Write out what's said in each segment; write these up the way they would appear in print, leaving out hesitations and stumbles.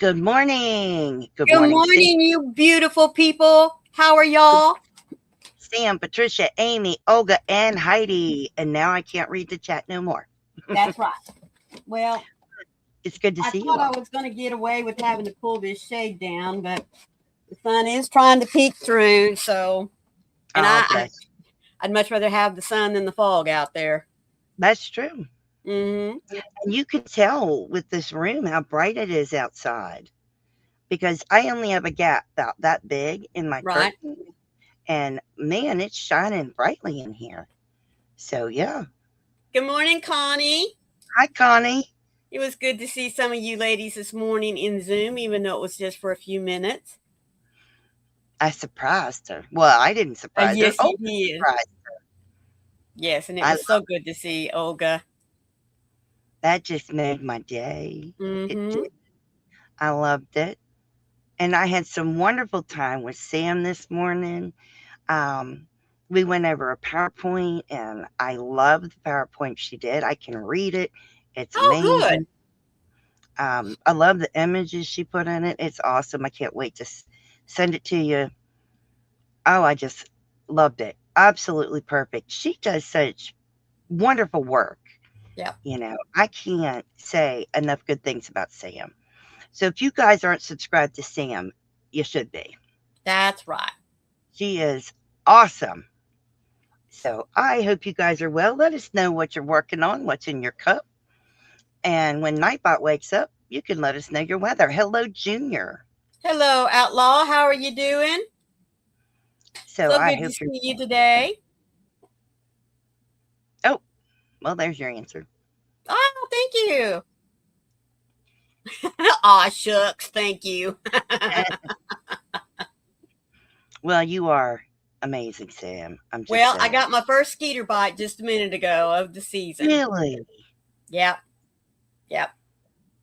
Good morning. Good morning, you beautiful people. How are y'all? Sam, Patricia, Amy, Olga, and Heidi. And now I can't read the chat no more. That's right. Well, it's good to see you. I thought I was going to get away with having to pull this shade down, but the sun is trying to peek through. So, and I'd much rather have the sun than the fog out there. That's true. Mm-hmm. And you can tell with this room how bright it is outside, because I only have a gap about that big in my curtain, and man, it's shining brightly in here. So yeah. Good morning, Connie. Hi, Connie. It was good to see some of you ladies this morning in Zoom, even though it was just for a few minutes. I surprised her. Well, I didn't surprise her. Yes, you did. Surprised her. Yes, and it was so good to see Olga. That just made my day. Mm-hmm. It did. I loved it. And I had some wonderful time with Sam this morning. We went over a PowerPoint, and I love the PowerPoint she did. I can read it. It's amazing. Good. I love the images she put in it. It's awesome. I can't wait to send it to you. Oh, I just loved it. Absolutely perfect. She does such wonderful work. Yeah. You know, I can't say enough good things about Sam. So if you guys aren't subscribed to Sam, you should be. That's right. She is awesome. So I hope you guys are well. Let us know what you're working on, what's in your cup. And when Nightbot wakes up, you can let us know your weather. Hello, Junior. Hello, Outlaw. How are you doing? So good I to hope see you today. Oh, well, there's your answer. Oh, thank you. Aw, shucks. Thank you. Well, you are amazing, Sam. Well, I got my first skeeter bite just a minute ago of the season. Really? Yep.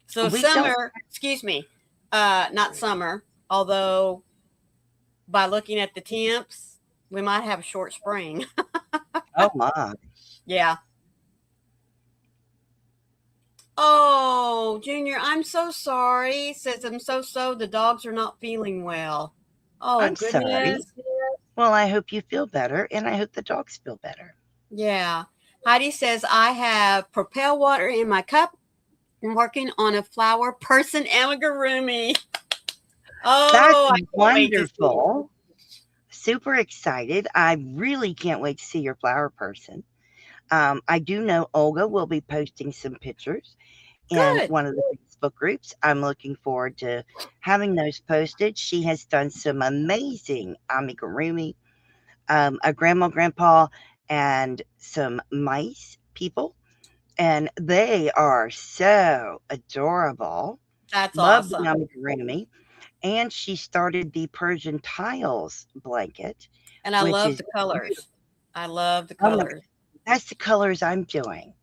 So summer, excuse me, not summer, although by looking at the temps, we might have a short spring. Oh, my. Yeah. Oh, Junior, I'm so sorry. Says I'm so the dogs are not feeling well. Oh, I'm goodness. sorry. Well, I hope you feel better, and I hope the dogs feel better. Yeah. Heidi says, I have Propel water in my cup. I'm working on a flower person amigurumi. Oh, that's wonderful. Super excited. I really can't wait to see your flower person. I do know Olga will be posting some pictures in one of the Facebook groups. I'm looking forward to having those posted. She has done some amazing amigurumi, a grandma, grandpa, and some mice people. And they are so adorable. That's Love awesome. the amigurumi. And she started the Persian tiles blanket. And I love the colors. I love the colors. That's the colors I'm doing.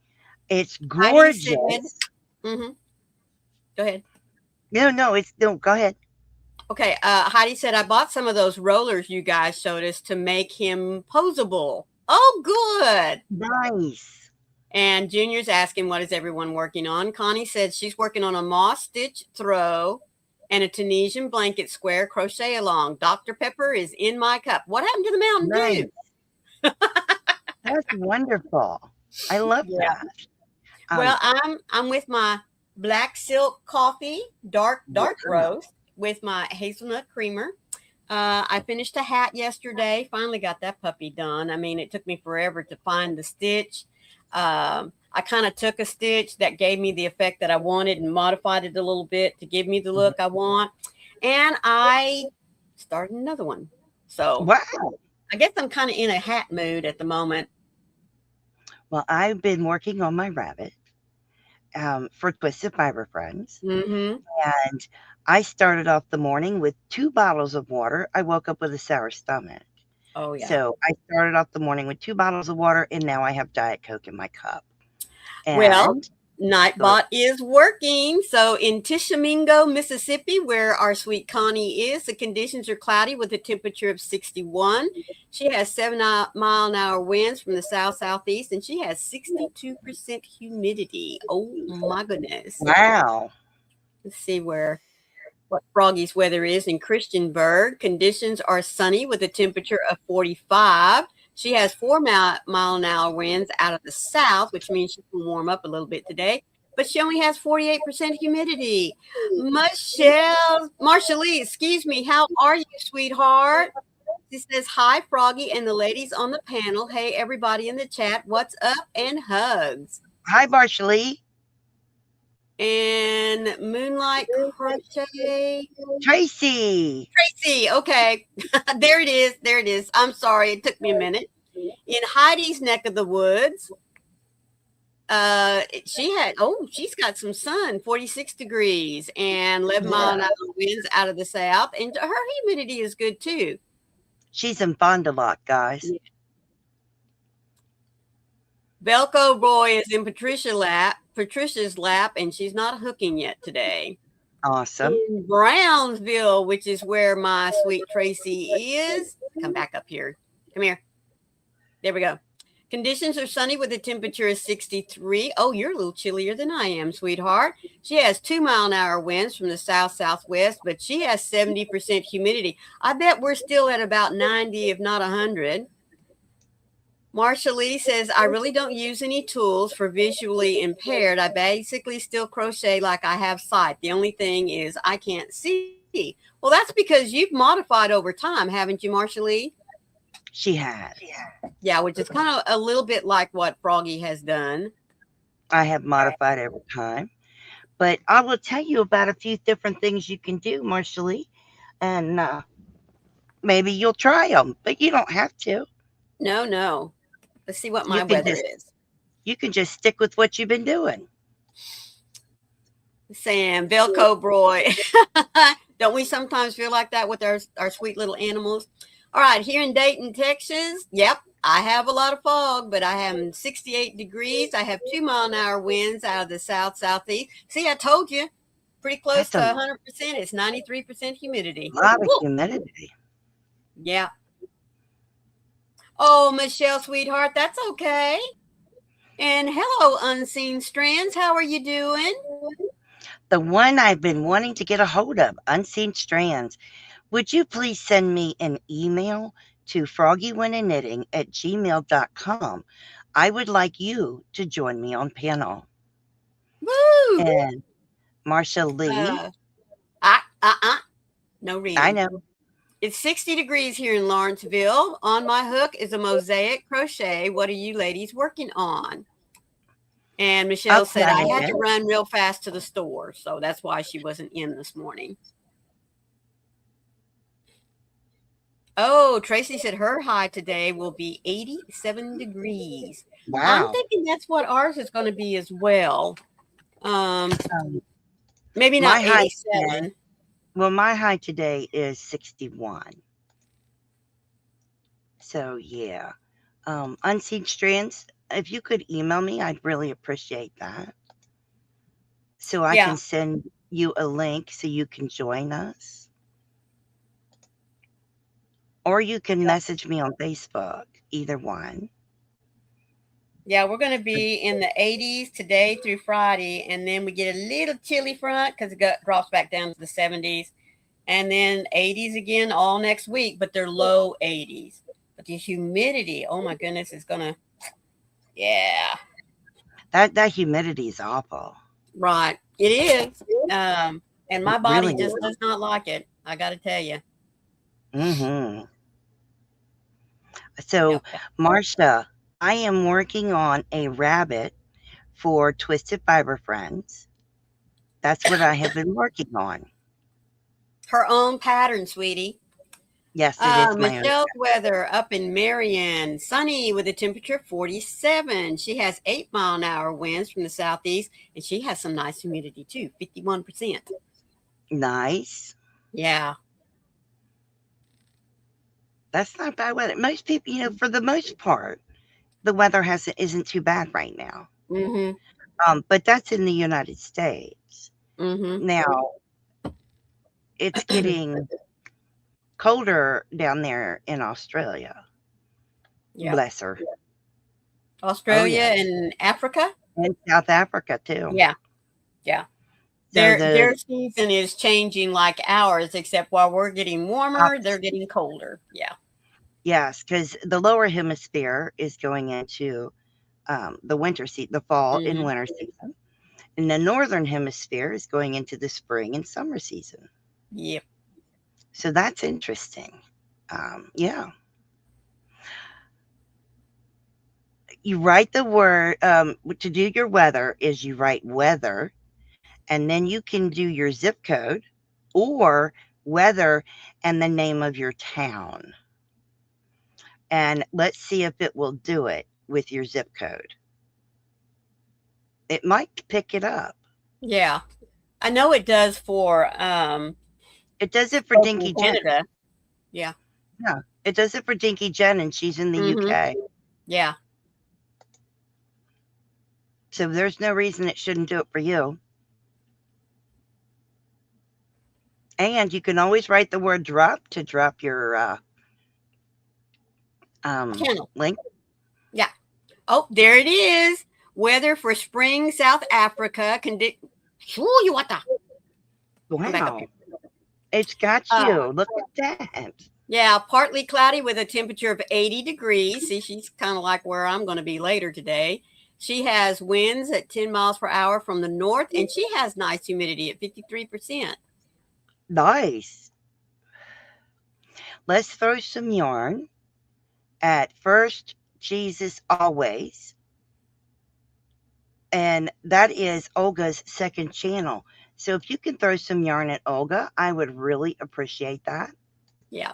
It's gorgeous. Mm-hmm. Go ahead. No, go ahead. Okay. Heidi said, I bought some of those rollers you guys showed us to make him posable. Oh, good. Nice. And Junior's asking, what is everyone working on? Connie said she's working on a moss stitch throw and a Tunisian blanket square crochet along. Dr. Pepper is in my cup. What happened to the Mountain Dew? That's wonderful. I love that. Well, I'm with my black silk coffee, dark roast with my hazelnut creamer. I finished a hat yesterday. Finally got that puppy done. I mean, it took me forever to find the stitch. I kind of took a stitch that gave me the effect that I wanted and modified it a little bit to give me the look I want. And I started another one. So wow. I guess I'm kind of in a hat mood at the moment. Well, I've been working on my rabbit for Twisted Fiber Friends. Mm-hmm. And I started off the morning with 2 bottles of water. I woke up with a sour stomach. Oh, yeah. So I started off the morning with 2 bottles of water, and now I have Diet Coke in my cup. And well, Nightbot is working. So in Tishomingo, Mississippi, where our sweet Connie is, the conditions are cloudy with a temperature of 61. She has 7-mile-an-hour winds from the south-southeast, and she has 62% humidity. Oh, my goodness. Wow. Let's see where what Froggy's weather is in Christiansburg. Conditions are sunny with a temperature of 45. She has 4-mile-an-hour winds out of the south, which means she can warm up a little bit today. But she only has 48% humidity. Marshall-Lee, excuse me, how are you, sweetheart? She says, hi, Froggy and the ladies on the panel. Hey, everybody in the chat. What's up? And hugs. Hi, Marshall-Lee. And Moonlight Crochet. Tracy. Okay. There it is. There it is. I'm sorry. It took me a minute. In Heidi's neck of the woods, she's got some sun, 46 degrees and 11-mile-an-hour winds out of the south. And her humidity is good, too. She's in Fond du Lac, guys. Yeah. Velcro Boy is in Patricia's lap, and she's not hooking yet today. Awesome. In Brownsville, which is where my sweet Tracy is. Come back up here. Come here. There we go. Conditions are sunny with a temperature of 63. Oh, you're a little chillier than I am, sweetheart. She has 2-mile-an-hour winds from the south-southwest, but she has 70% humidity. I bet we're still at about 90, if not 100. Marshall-Lee says, I really don't use any tools for visually impaired. I basically still crochet like I have sight. The only thing is I can't see. Well, that's because you've modified over time, haven't you, Marshall-Lee? She has. Yeah, which is kind of a little bit like what Froggy has done. I have modified over time. But I will tell you about a few different things you can do, Marshall-Lee. And maybe you'll try them, but you don't have to. No. Let's see what my weather is. You can just stick with what you've been doing. Sam, Velcro Boy. Don't we sometimes feel like that with our sweet little animals? All right, here in Dayton, Texas, yep, I have a lot of fog, but I have 68 degrees. I have 2-mile-an-hour winds out of the south-southeast. See, I told you, pretty close to 100%. It's 93% humidity. A lot of humidity. Yeah. Oh, Michelle, sweetheart, that's okay. And hello, Unseen Strands. How are you doing? The one I've been wanting to get a hold of, Unseen Strands. Would you please send me an email to froggywentaknitting@gmail.com? I would like you to join me on panel. Woo! And Marshall-Lee. No reading. I know. It's 60 degrees here in Lawrenceville. On my hook is a mosaic crochet. What are you ladies working on? And Michelle said I had to run real fast to the store, so that's why she wasn't in this morning. Oh, Tracy said her high today will be 87 degrees. Wow. I'm thinking that's what ours is going to be as well. Maybe not 87. Well, my high today is 61. So, yeah. Unseen Strands, if you could email me, I'd really appreciate that. So I can send you a link so you can join us. Or you can message me on Facebook, either one. Yeah, we're going to be in the 80s today through Friday, and then we get a little chilly front because it drops back down to the 70s, and then 80s again all next week, but they're low 80s. But the humidity, oh my goodness, is going to, That humidity is awful. Right, it is. And my body just does not like it, I got to tell you. Mm-hmm. So, Marcia, I am working on a rabbit for Twisted Fiber Friends. That's what I have been working on. Her own pattern, sweetie. Yes, it is. Michelle's weather up in Memoriam, sunny with a temperature of 47. She has 8-mile-an-hour winds from the southeast, and she has some nice humidity too, 51%. Nice. Yeah. That's not bad weather. Most people, for the most part, the weather isn't too bad right now. Mm-hmm. But that's in the United States. Mm-hmm. Now, it's getting colder down there in Australia. Yeah. Bless her. Australia and Africa? And South Africa, too. Yeah. Yeah. So Their season is changing like ours, except while we're getting warmer, they're getting colder. Yeah. Yes, because the lower hemisphere is going into the winter season, the fall and winter season. And the northern hemisphere is going into the spring and summer season. Yep. So that's interesting. Yeah. You write the word, to do your weather is you write weather, and then you can do your zip code or weather and the name of your town. And let's see if it will do it with your zip code. It might pick it up. Yeah. I know it does for it does it for Dinky Jen. Canada. Yeah. Yeah. It does it for Dinky Jen, and she's in the UK. Yeah. So there's no reason it shouldn't do it for you. And you can always write the word drop to drop your link. Yeah. Oh, there it is. Weather for spring, South Africa. Wow. It's got you. Look at that. Yeah, partly cloudy with a temperature of 80 degrees. See, she's kind of like where I'm going to be later today. She has winds at 10 miles per hour from the north, and she has nice humidity at 53%. Nice. Let's throw some yarn at First Jesus Always. And that is Olga's second channel. So if you can throw some yarn at Olga, I would really appreciate that. Yeah.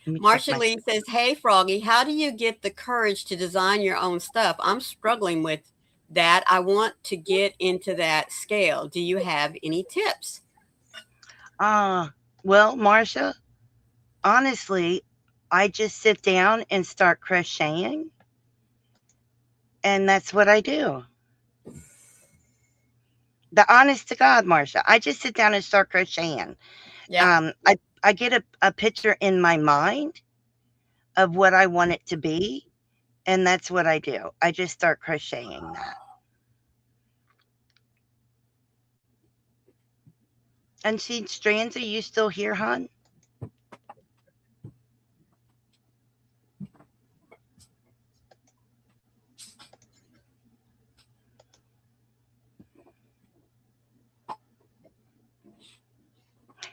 Marcia Lee says, hey, Froggy, how do you get the courage to design your own stuff? I'm struggling with that. I want to get into that scale. Do you have any tips? Well, Marcia, honestly, I just sit down and start crocheting. And that's what I do. The honest to God, Marcia, I just sit down and start crocheting. Yeah. I get a picture in my mind of what I want it to be, and that's what I do. I just start crocheting that. Unseen Strands, are you still here, hon?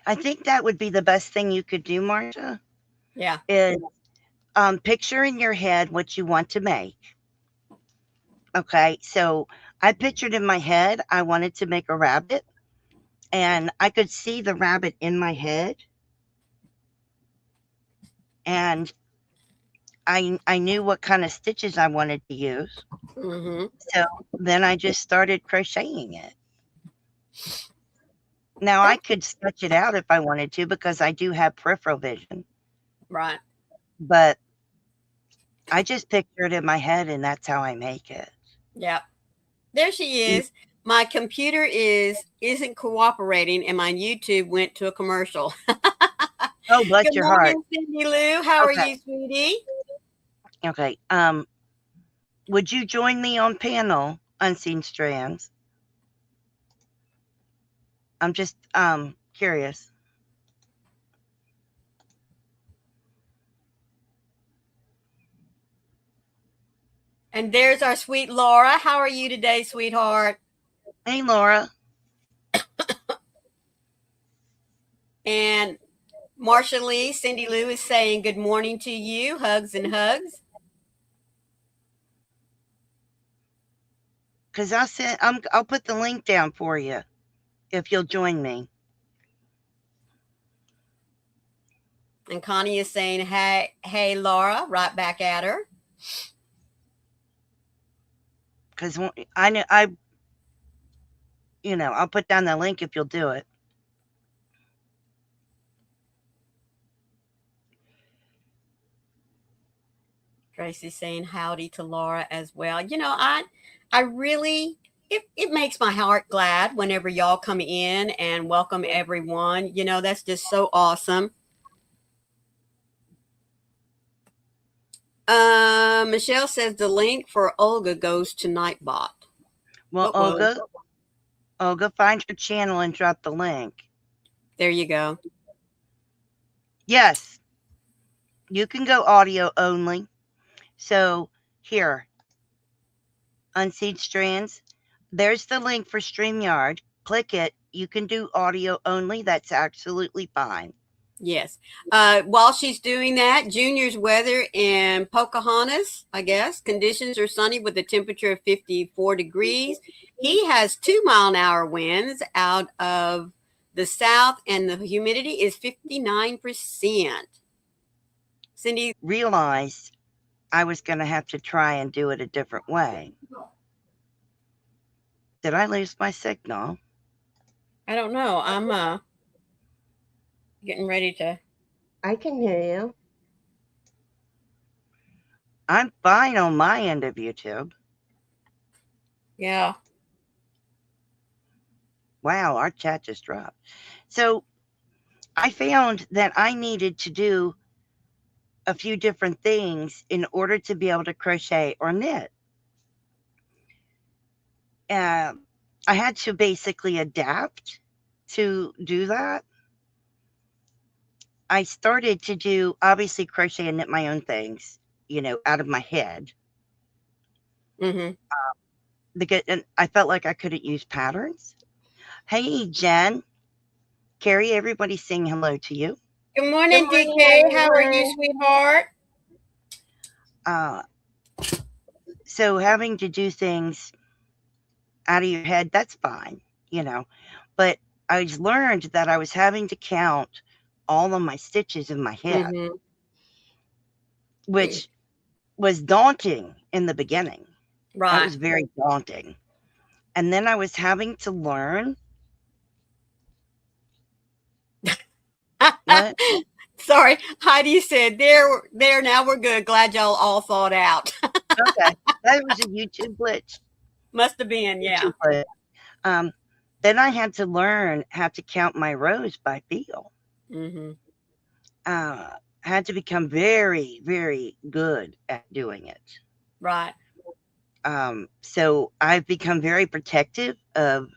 I think that would be the best thing you could do, Marcia. Yeah. Is picture in your head what you want to make. Okay, so I pictured in my head I wanted to make a rabbit, and I could see the rabbit in my head, and I knew what kind of stitches I wanted to use. So then I just started crocheting it. Now I could sketch it out if I wanted to, because I do have peripheral vision. Right. But I just picture it in my head, and that's how I make it. Yeah. There she is. My computer isn't cooperating, and my YouTube went to a commercial. Oh, bless Good your morning, heart. Cindy Lou. How are you, sweetie? Okay. Would you join me on panel Unseen Strands? I'm just curious. And there's our sweet Laura. How are you today, sweetheart? Hey, Laura. And Marcia Lee, Cindy Lou is saying good morning to you. Hugs and hugs. Because I'll put the link down for you if you'll join me. And Connie is saying, hey, Laura, right back at her. Because I'll put down the link if you'll do it. Tracy's saying howdy to Laura as well. I really, it makes my heart glad whenever y'all come in and welcome everyone. That's just so awesome. Michelle says the link for Olga goes to Nightbot. Well, Olga, Olga, find her channel and drop the link. There you go. Yes, you can go audio only. So here, Unseen Strands, there's the link for StreamYard. Click it. You can do audio only. That's absolutely fine. Yes. While she's doing that, Junior's weather in Pocahontas, I guess, conditions are sunny with a temperature of 54 degrees. He has 2-mile-an-hour winds out of the south, and the humidity is 59%. Cindy Realized I was going to have to try and do it a different way. Did I lose my signal? I don't know. I'm getting ready to. I can hear you. I'm fine on my end of YouTube. Yeah. Wow, our chat just dropped. So I found that I needed to do a few different things in order to be able to crochet or knit. I had to basically adapt to do that. I started to do, obviously, crochet and knit my own things, out of my head. Mm-hmm. And I felt like I couldn't use patterns. Hey, Jen. Carrie, everybody's saying hello to you. Good morning, DK. How are you, sweetheart? So having to do things out of your head, that's fine, But I learned that I was having to count all of my stitches in my head, Mm-hmm. which was daunting in the beginning. Right. That was very daunting. And then I was having to learn. What? Sorry, Heidi said, there, now we're good. Glad y'all all thought out. Okay, that was a YouTube glitch. Must have been, yeah. Then I had to learn how to count my rows by feel. Mm-hmm. Had to become very, very good at doing it. Right. So I've become very protective of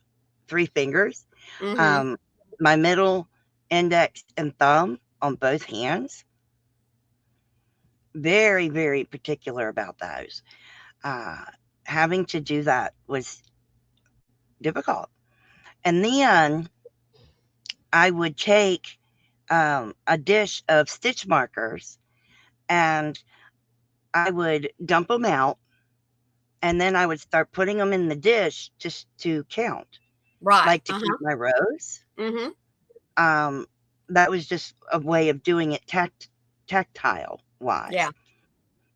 3 fingers. Mm-hmm. My middle, index, and thumb on both hands. Very, very particular about those. Having to do that was difficult. And then I would take a dish of stitch markers and I would dump them out, and then I would start putting them in the dish just to count. Right. Like to keep my rows. Mm-hmm. That was just a way of doing it tactile wise. Yeah.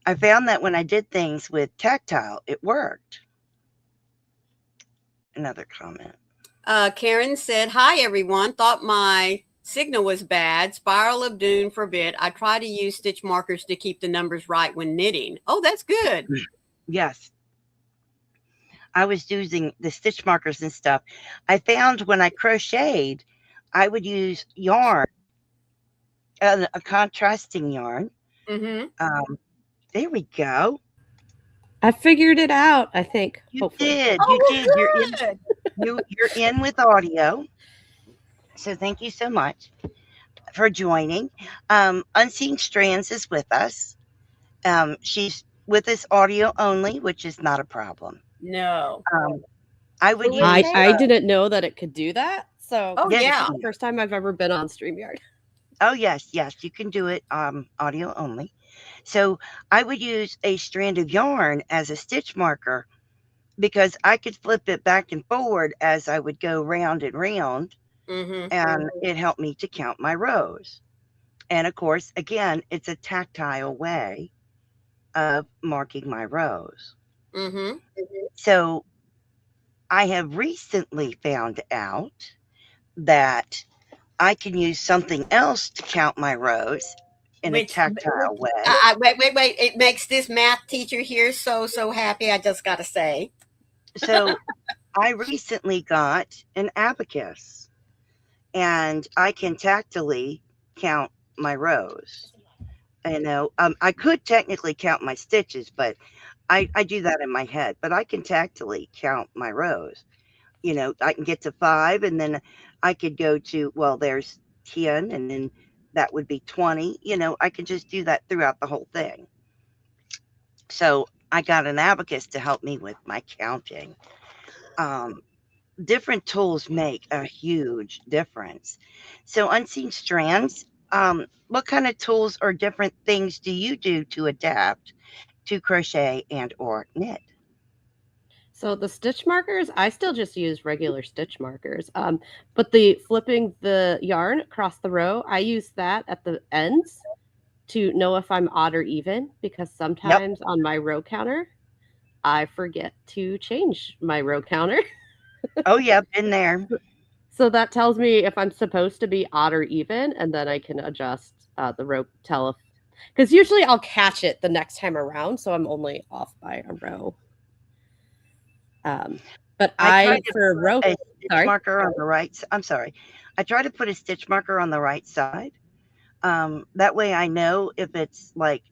I found that when I did things with tactile, it worked. Another comment. Karen said, hi, everyone. Thought my signal was bad. Spiral of doom forbid. I try to use stitch markers to keep the numbers right when knitting. Oh, that's good. Yes. I was using the stitch markers and stuff. I found when I crocheted, I would use yarn, a contrasting yarn. Mm-hmm. There we go. I figured it out, I think. You hopefully. did. Oh, You did. good. You're in with audio. So thank you so much for joining. Unseen Strands is with us. She's with us audio only, which is not a problem. No. I would use. I didn't know that it could do that. So Oh, Yes, yeah. it's the first time I've ever been on StreamYard. Oh, yes, you can do it audio only. So I would use a strand of yarn as a stitch marker because I could flip it back and forward as I would go round and round, Mm-hmm. and it helped me to count my rows. And of course, again, it's a tactile way of marking my rows. Mm-hmm. So I have recently found out that I can use something else to count my rows in a tactile way. Wait. It makes this math teacher here so happy. I just got to say. So I recently got an abacus, and I can tactily count my rows. I could technically count my stitches, but I do that in my head. But I can tactily count my rows I can get to 5, and then I could go to, well, there's 10, and then that would be 20. I could just do that throughout the whole thing. So I got an abacus to help me with my counting. Different tools make a huge difference. So Unseen Strands, what kind of tools or different things do you do to adapt to crochet and or knit? So the stitch markers, I still just use regular stitch markers. But the flipping the yarn across the row, I use that at the ends to know if I'm odd or even, because sometimes on my row counter, I forget to change my row counter. Oh, yeah, been there. So that tells me if I'm supposed to be odd or even, and then I can adjust the row because usually I'll catch it the next time around, so I'm only off by a row. But I for row a stitch marker on the right. I'm sorry. I try to put a stitch marker on the right side. That way I know if it's like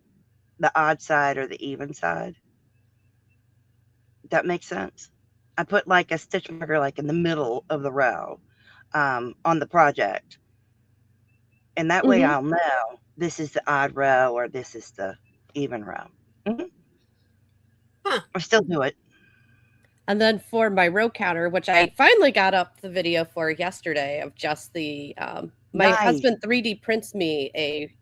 the odd side or the even side. That makes sense. I put like a stitch marker like in the middle of the row on the project. And that way I'll know this is the odd row or this is the even row. I still do it. And then for my row counter, which I finally got up the video for yesterday of just the, my husband 3D prints me a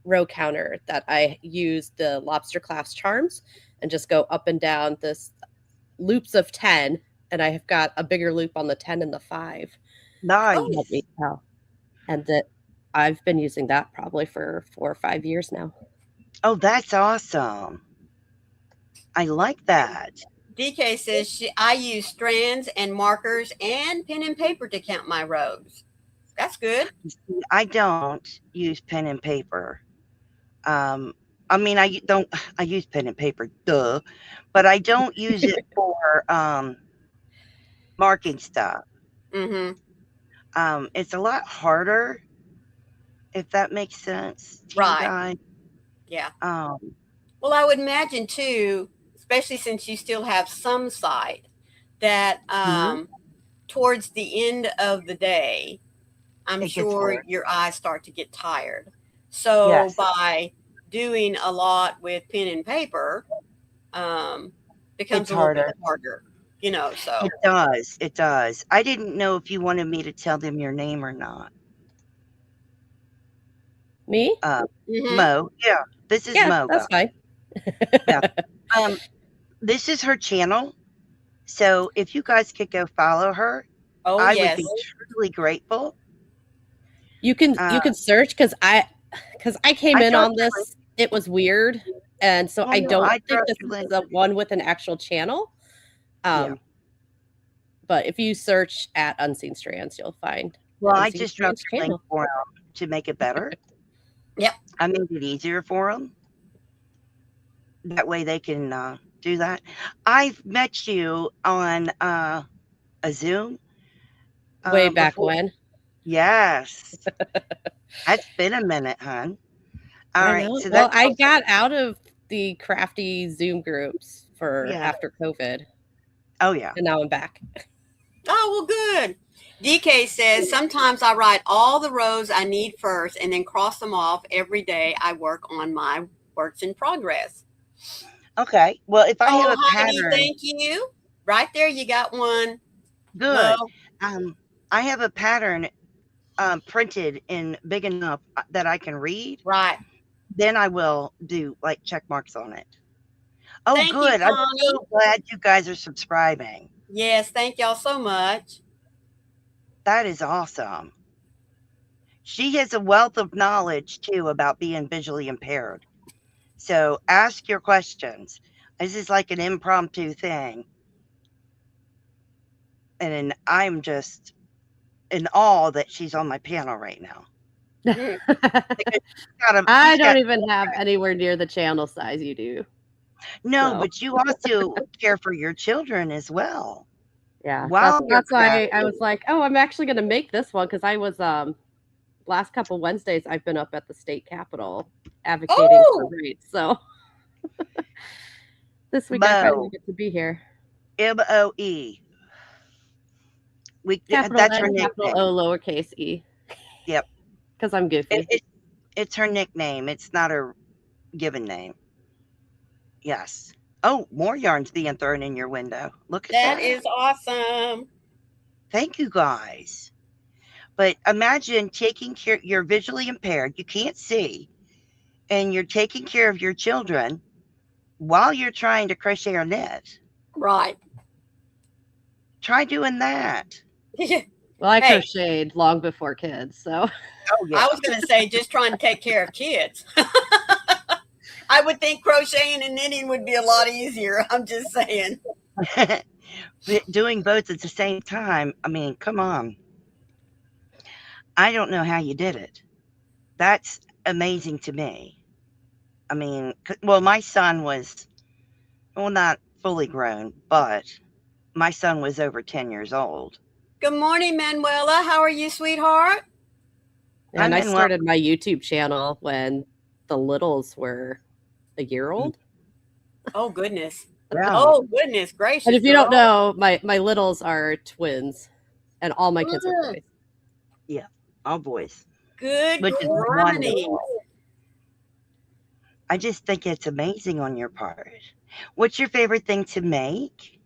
row counter that I use the lobster clasp charms and just go up and down this loops of 10. And I have got a bigger loop on the 10 and the 5. Nice. And that I've been using that probably for 4 or 5 years now. Oh, that's awesome. I like that. DK says I use strands and markers and pen and paper to count my rows. That's good. I don't use pen and paper. I mean, I use pen and paper, duh, but I don't use it for marking stuff. It's a lot harder, if that makes sense to you guys. Yeah. Well, I would imagine too, especially since you still have some sight, that towards the end of the day, I'm sure your eyes start to get tired. So by doing a lot with pen and paper, becomes a little bit harder, so. It does. I didn't know if you wanted me to tell them your name or not. Me? Mo. Yeah, this is Mo. That's fine. Yeah. This is her channel. So if you guys could go follow her, I would be truly grateful. You can search because I came in on this. It was weird, and so I don't think this is the one with an actual channel. But if you search at Unseen Strands, you'll find. Well, I just dropped a link for them to make it better. I made it easier for them. That way they can do that. I've met you on a Zoom. Way back when? Yes. That's been a minute, hon. All right. So well, I got out of the crafty Zoom groups for after COVID. Oh, yeah. And now I'm back. Oh, well, good. DK says, sometimes I write all the rows I need first and then cross them off every day I work on my works in progress. Okay. Well, if I have a pattern. Thank you. Right there, you got one. Good. I have a pattern printed in big enough that I can read. Right. Then I will do like check marks on it. Oh, good. I'm so glad you guys are subscribing. Yes. Thank y'all so much. That is awesome. She has a wealth of knowledge too about being visually impaired. So ask your questions. This is like an impromptu thing. And I'm just in awe that she's on my panel right now. I don't even have anywhere near the channel size you do. No, but you also care for your children as well. Yeah. Wow. That's why I was like, oh, I'm actually going to make this one because I was last couple Wednesdays I've been up at the state capitol advocating for rights. So this week I finally get to be here. MOE. Capital That's her N, capital nickname. O, lowercase e. Yep. Because I'm goofy. It's her nickname. It's not her given name. Yes. Oh, more yarns being thrown in your window. Look at that. That is awesome. Thank you, guys. But imagine taking care. You're visually impaired. You can't see, and you're taking care of your children while you're trying to crochet or knit. Right. Try doing that. Well, I crocheted long before kids, so. Oh, yeah. I was going to say just trying to take care of kids. I would think crocheting and knitting would be a lot easier. I'm just saying. Doing both at the same time, I mean, come on. I don't know how you did it. That's amazing to me. I mean, well, my son was, well, not fully grown, but my son was over 10 years old. Good morning, Manuela. How are you, sweetheart? And I started my YouTube channel when the littles were a year old. Oh, goodness. Yeah. Oh, goodness gracious. And if you don't know, my littles are twins, and all my kids are boys. Yeah, all boys. Good morning. I just think it's amazing on your part. What's your favorite thing to make?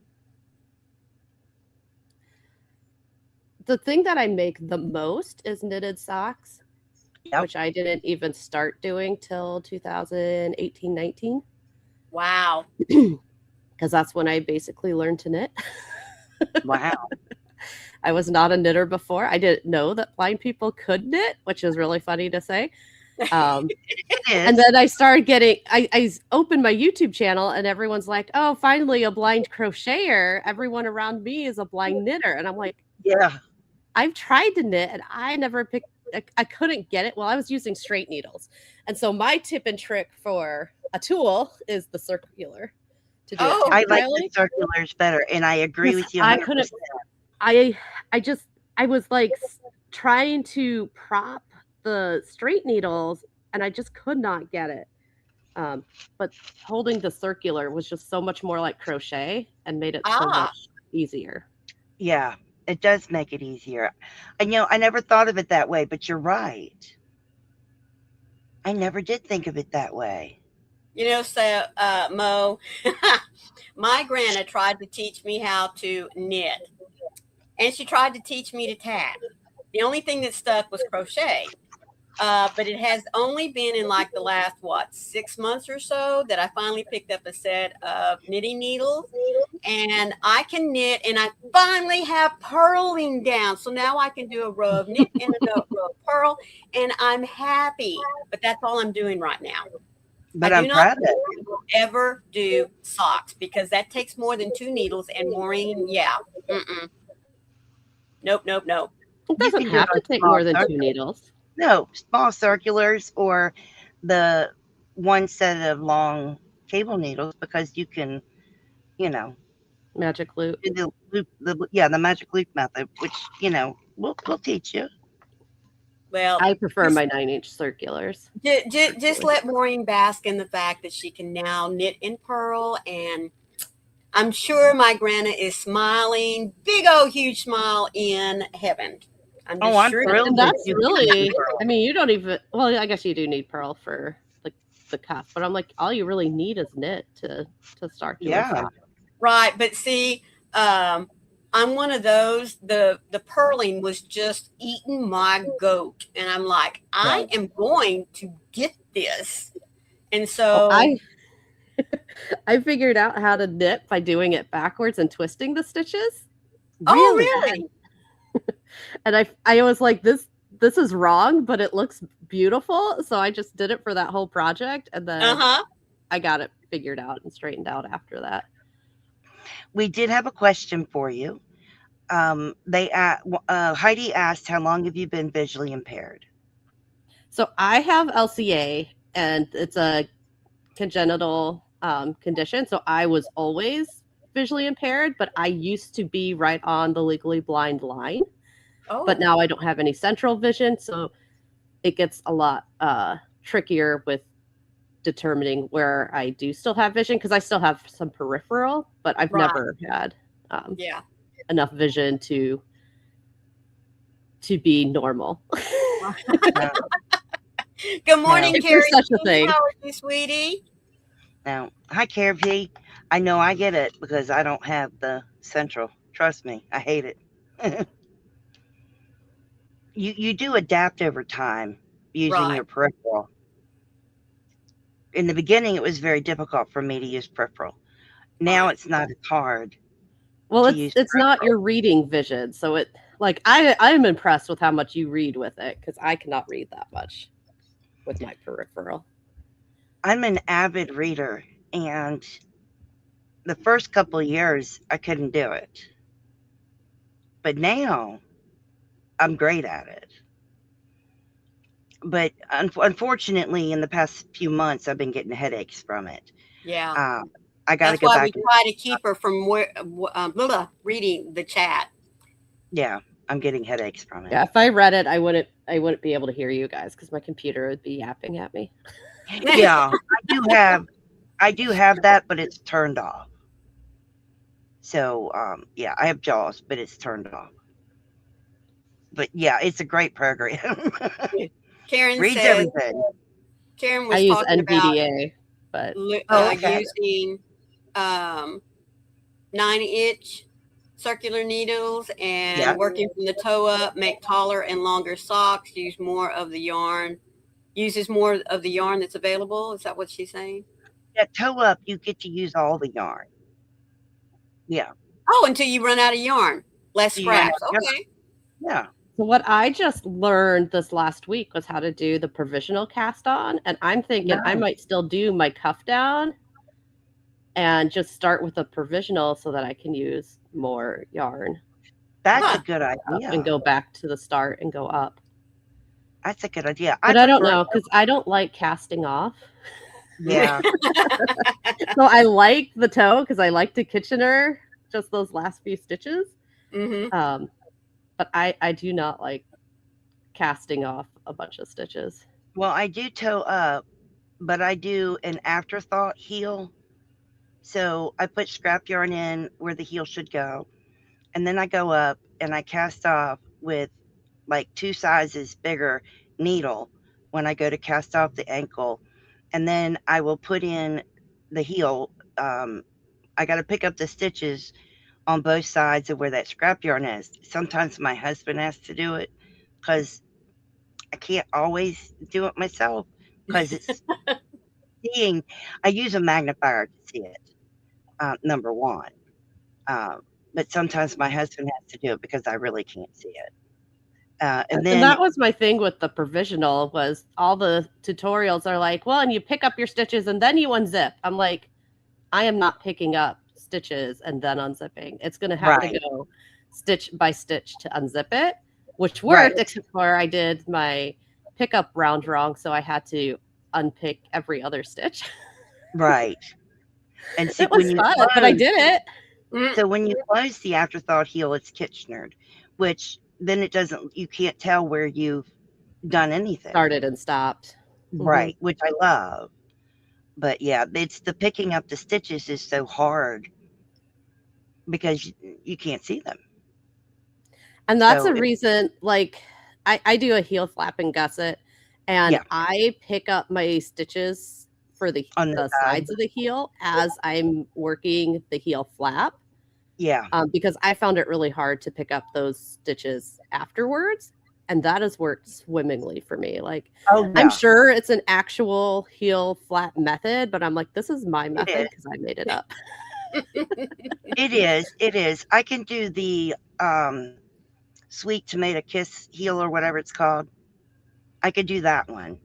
The thing that I make the most is knitted socks, which I didn't even start doing till 2018-19. Wow. Because that's when I basically learned to knit. Wow. I was not a knitter before. I didn't know that blind people could knit, which is really funny to say. And then I started getting, I opened my YouTube channel and everyone's like, oh, finally a blind crocheter. Everyone around me is a blind knitter. And I'm like, yeah, I've tried to knit and I never picked, I couldn't get it. Well, I was using straight needles. And so my tip and trick for a tool is the circular. To do it. I like the circulars better. And I agree with you 100%. I couldn't, I was like trying to prop the straight needles and I just could not get it. But holding the circular was just so much more like crochet and made it so much easier. Yeah, it does make it easier. And I never thought of it that way, but you're right. I never did think of it that way. So Mo, my Grandma tried to teach me how to knit. And she tried to teach me to tack. The only thing that stuck was crochet. But it has only been in like the last, 6 months or so that I finally picked up a set of knitting needles. And I can knit, and I finally have purling down. So now I can do a row of knit and a row of purl, and I'm happy. But that's all I'm doing right now. But I'm proud of it. Ever do socks because that takes more than 2 needles, and Maureen, Nope. It doesn't have to take more than 2 needles. No, small circulars or the one set of long cable needles because you can, magic loop. The magic loop method, which we'll teach you. Well, I prefer my 9-inch circulars. Just let Maureen bask in the fact that she can now knit in purl, and I'm sure my Grandma is smiling, big old huge smile in heaven. I'm sure thrilled. That's really, I mean, you don't even, well, I guess you do need purl for the cuff, but I'm like, all you really need is knit to start doing socks. Right, but see, I'm one of those, the purling was just eating my goat, and I'm like, I am going to get this. And so I figured out how to knit by doing it backwards and twisting the stitches. Oh, really? And I was like, this is wrong, but it looks beautiful. So I just did it for that whole project. And then I got it figured out and straightened out after that. We did have a question for you. Heidi asked, how long have you been visually impaired? So I have LCA, and it's a congenital condition. So I was always visually impaired, but I used to be right on the legally blind line. But now I don't have any central vision, so it gets a lot trickier with determining where I do still have vision, because I still have some peripheral, but I've never had enough vision to to be normal. Good morning, If Carrie. there's such a thing. How are you, sweetie? Now, hi, Carrie P. I know I get it because I don't have the central. Trust me, I hate it. You do adapt over time using your peripheral. In the beginning, it was very difficult for me to use peripheral. Now it's not as hard. Well, it's not your reading vision, so it like I'm impressed with how much you read with it because I cannot read that much with my peripheral. I'm an avid reader, and the first couple of years I couldn't do it, but now I'm great at it. But unfortunately, in the past few months, I've been getting headaches from it. Yeah. I got to That's go why back. we try to keep her from reading the chat. Yeah, I'm getting headaches from it. Yeah, if I read it, I wouldn't be able to hear you guys because my computer would be yapping at me. Yeah, I do have that, but it's turned off. So yeah, I have JAWS, but it's turned off. But yeah, it's a great program. Karen Reads says, everything. Karen was I use talking NVDA, but okay. using 9-inch circular needles and working from the toe up, make taller and longer socks, uses more of the yarn that's available. Is that what she's saying? Yeah, toe up, you get to use all the yarn. Yeah. Oh, until you run out of yarn. Less scraps. Okay. Yeah. So what I just learned this last week was how to do the provisional cast on, and I'm thinking I might still do my cuff down and just start with a provisional so that I can use more yarn. That's a good idea. And go back to the start and go up. That's a good idea. But I don't know because I don't like casting off. Yeah. So I like the toe because I like to Kitchener just those last few stitches. Mm-hmm. But I do not like casting off a bunch of stitches. Well, I do toe up, but I do an afterthought heel. So I put scrap yarn in where the heel should go. And then I go up and I cast off with like 2 sizes bigger needle when I go to cast off the ankle. And then I will put in the heel. I got to pick up the stitches on both sides of where that scrap yarn is. Sometimes my husband has to do it because I can't always do it myself because it's seeing. I use a magnifier to see it, number one. But sometimes my husband has to do it because I really can't see it. And that was my thing with the provisional was all the tutorials are like, well, and you pick up your stitches and then you unzip. I'm like, I am not picking up stitches and then unzipping. It's going to have to go stitch by stitch to unzip it, which worked, except for I did my pickup round wrong, so I had to unpick every other stitch. Right. And see, it was fun, but I did it. So when you close the afterthought heel, it's Kitchenered, which then it doesn't, you can't tell where you've done anything. Started and stopped. Right, which I love. But yeah, it's the picking up the stitches is so hard because you can't see them. And that's a reason, like, I do a heel flap and gusset, and I pick up my stitches for the sides of the heel as I'm working the heel flap. Yeah. Because I found it really hard to pick up those stitches afterwards. And that has worked swimmingly for me. Like, I'm sure it's an actual heel flap method, but I'm like, this is my method because I made it up. It is. It is. I can do the sweet tomato kiss heel or whatever it's called. I could do that one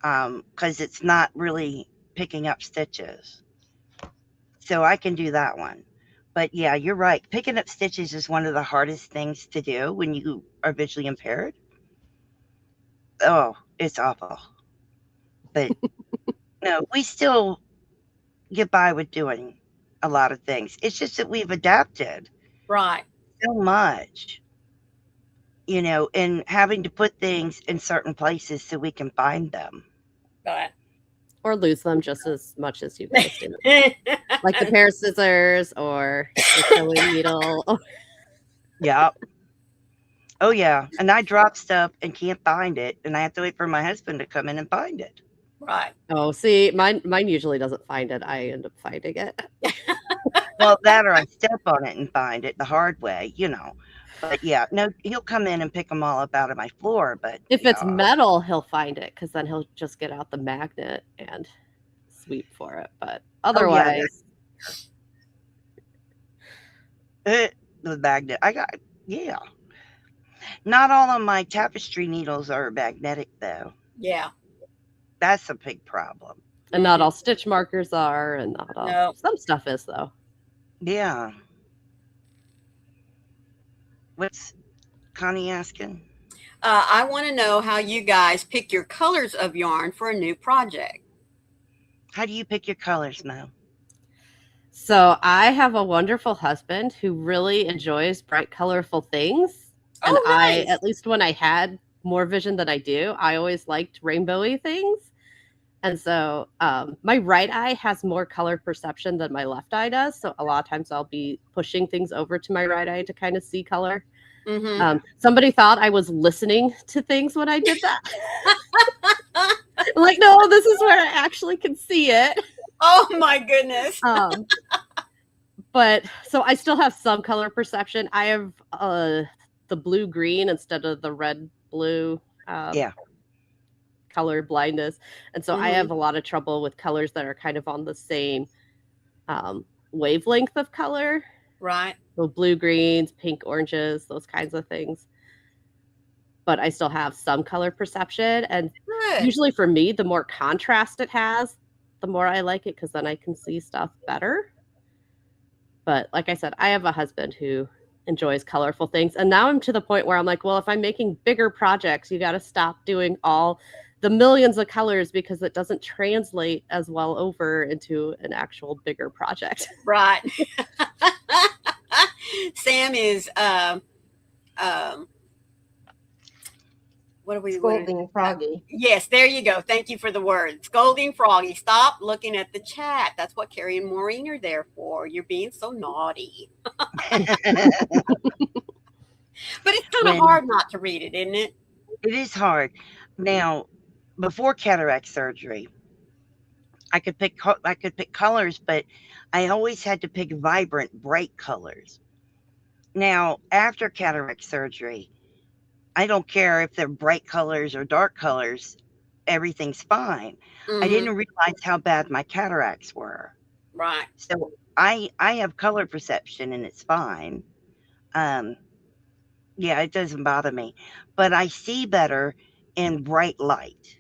because it's not really picking up stitches. So I can do that one. But yeah, you're right. Picking up stitches is one of the hardest things to do when you are visually impaired. Oh, it's awful. But no, we still get by with doing a lot of things. It's just that we've adapted so much, you know, and having to put things in certain places so we can find them. Or lose them just as much as you guys do. Like the pair of scissors or the sewing needle. Yep. Oh yeah, and I drop stuff and can't find it, and I have to wait for my husband to come in and find it. Right. Oh, see, mine usually doesn't find it. I end up finding it. Well, that or I step on it and find it the hard way, you know. But yeah, no, he'll come in and pick them all up out of my floor. But If it's yeah, metal, he'll find it because then he'll just get out the magnet and sweep for it. But otherwise, the magnet I got, yeah. Not all of my tapestry needles are magnetic though. Yeah. That's a big problem. and not all stitch markers are, and not all. No. Some stuff is though. Yeah. What's Connie asking? I want to know how you guys pick your colors of yarn for a new project. How do you pick your colors, Mo? So I have a wonderful husband who really enjoys bright, colorful things. And Nice. at least when I had more vision than I do, I always liked rainbowy things. And so my right eye has more color perception than my left eye does. So a lot of times I'll be pushing things over to my right eye to kind of see color. Mm-hmm. Somebody thought I was listening to things when I did that. Like, no, this is where I actually can see it. Oh my goodness. But so I still have some color perception. I have the blue green instead of the red blue color blindness. And so I have a lot of trouble with colors that are kind of on the same wavelength of color. Right. So blue, greens, pink, oranges, those kinds of things. But I still have some color perception. And usually for me, the more contrast it has, the more I like it because then I can see stuff better. But like I said, I have a husband who enjoys colorful things. And now I'm to the point where I'm like, well, if I'm making bigger projects, you got to stop doing all the millions of colors because it doesn't translate as well over into an actual bigger project. Right. Sam is what are we scolding Froggy? Yes, there you go. Thank you for the word. Scolding Froggy. Stop looking at the chat. That's what Carrie and Maureen are there for. You're being so naughty. But it's kind of hard not to read it, isn't it? It is hard. Now, before cataract surgery, I could pick colors, but I always had to pick vibrant, bright colors. Now, after cataract surgery, I don't care if they're bright colors or dark colors, everything's fine. I didn't realize how bad my cataracts were. Right. So I have color perception and it's fine. Yeah, it doesn't bother me. But I see better in bright light.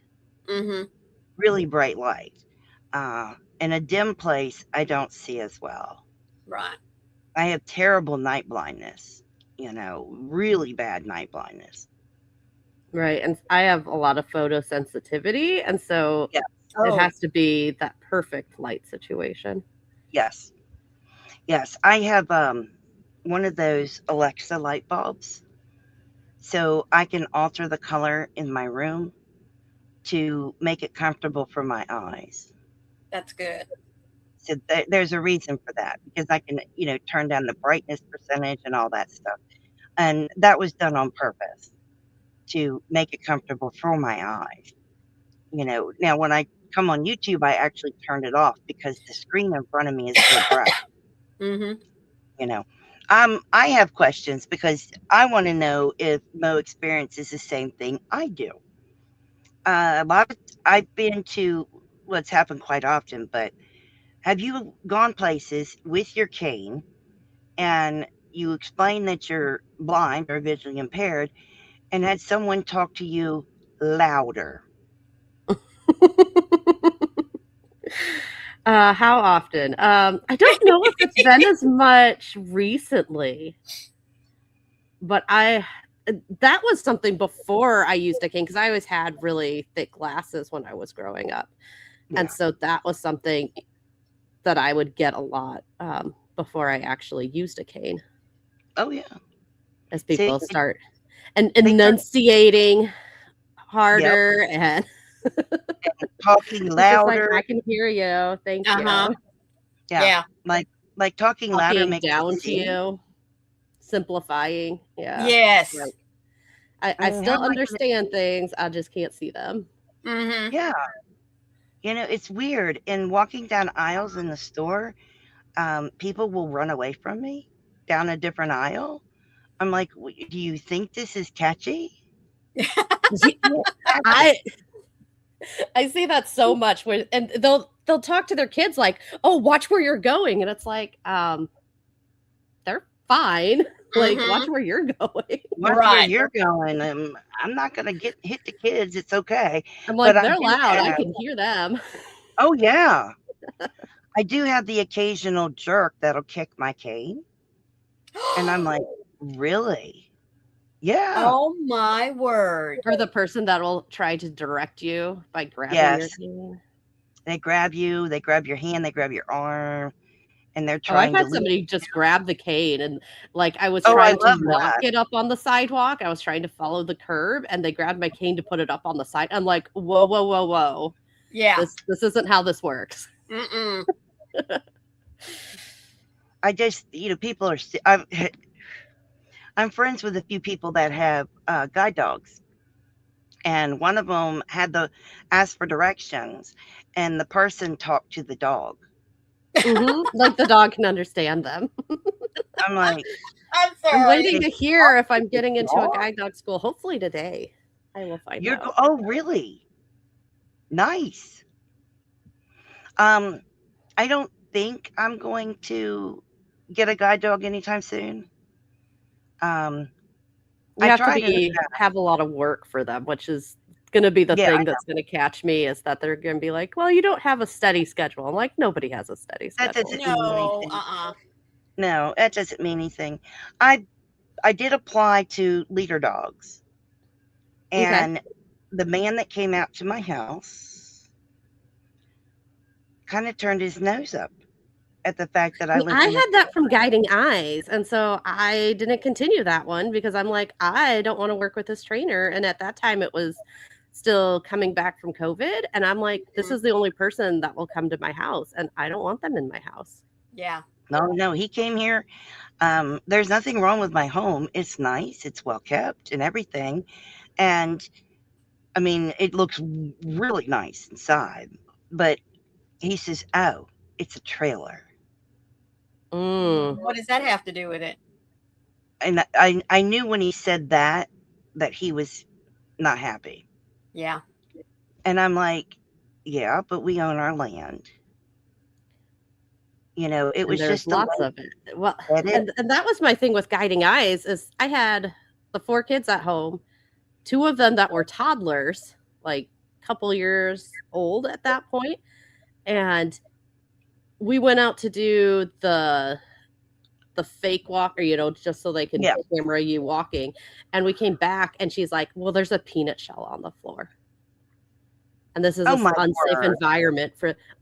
Really bright light. In a dim place, I don't see as well. Right. I have terrible night blindness, really bad night blindness. Right. And I have a lot of photosensitivity. And so it has to be that perfect light situation. Yes. Yes. I have one of those Alexa light bulbs. So I can alter the color in my room to make it comfortable for my eyes. That's good. So there's a reason for that because I can, turn down the brightness percentage and all that stuff. And that was done on purpose to make it comfortable for my eyes. Now when I come on YouTube, I actually turned it off because the screen in front of me is so bright. I have questions because I want to know if Mo experiences the same thing I do. I've been to what's happened quite often, but have you gone places with your cane and you explain that you're blind or visually impaired and had someone talk to you louder? How often? I don't know if it's been as much recently, but that was something before I used a cane because I always had really thick glasses when I was growing up. Yeah. And so that was something that I would get a lot before I actually used a cane. Oh, yeah. As people start enunciating harder and talking louder. Like, I can hear you. Thank you. Yeah. Like talking louder makes down to you. Simplifying. Yeah. Yes. Right. I still understand things. I just can't see them. Mm-hmm. Yeah. It's weird. In walking down aisles in the store, people will run away from me down a different aisle. I'm like, do you think this is catchy? I see that so much and they'll talk to their kids like, oh, watch where you're going. And it's like, they're fine. Like, watch where you're going. Watch where you're going. I'm not going to hit the kids. It's okay. I'm like, they're loud. I can hear them. Oh, yeah. I do have the occasional jerk that'll kick my cane. And I'm like, really? Yeah. Oh, my word. Or the person that will try to direct you by grabbing your cane. They grab you. They grab your hand. They grab your arm. And they're trying I've had somebody just grab the cane and like I was trying to not get up on the sidewalk. I was trying to follow the curb and they grabbed my cane to put it up on the side. I'm like, whoa, whoa, whoa, whoa. Yeah. This isn't how this works. Mm-mm. I just, people are, I'm friends with a few people that have guide dogs. And one of them had asked for directions and the person talked to the dog. Like the dog can understand them. I'm like, I'm sorry. I'm waiting to hear if I'm getting into a guide dog school. Hopefully today. I will find out. Oh, really? Nice. I don't think I'm going to get a guide dog anytime soon. You have to have a lot of work for them, which is going to be the thing that's going to catch me is that they're going to be like, well, you don't have a steady schedule. I'm like, nobody has a steady schedule. That doesn't mean anything. No, that doesn't mean anything. I did apply to leader dogs. And the man that came out to my house kind of turned his nose up at the fact that I had that from Guiding Eyes. And so I didn't continue that one because I'm like, I don't want to work with this trainer. And at that time it was still coming back from COVID. And I'm like, this is the only person that will come to my house and I don't want them in my house. Yeah. No, he came here. There's nothing wrong with my home. It's nice. It's well kept and everything. And I mean, it looks really nice inside, but he says, oh, it's a trailer. What does that have to do with it? And I knew when he said that he was not happy. Yeah. And I'm like, yeah, but we own our land. It was just lots of it. Well, and that was my thing with Guiding Eyes is I had the 4 kids at home, 2 of them that were toddlers, like a couple years old at that point. And we went out to do the fake walk or, just so they can camera you walking. And we came back and she's like, well, there's a peanut shell on the floor. And this is an unsafe environment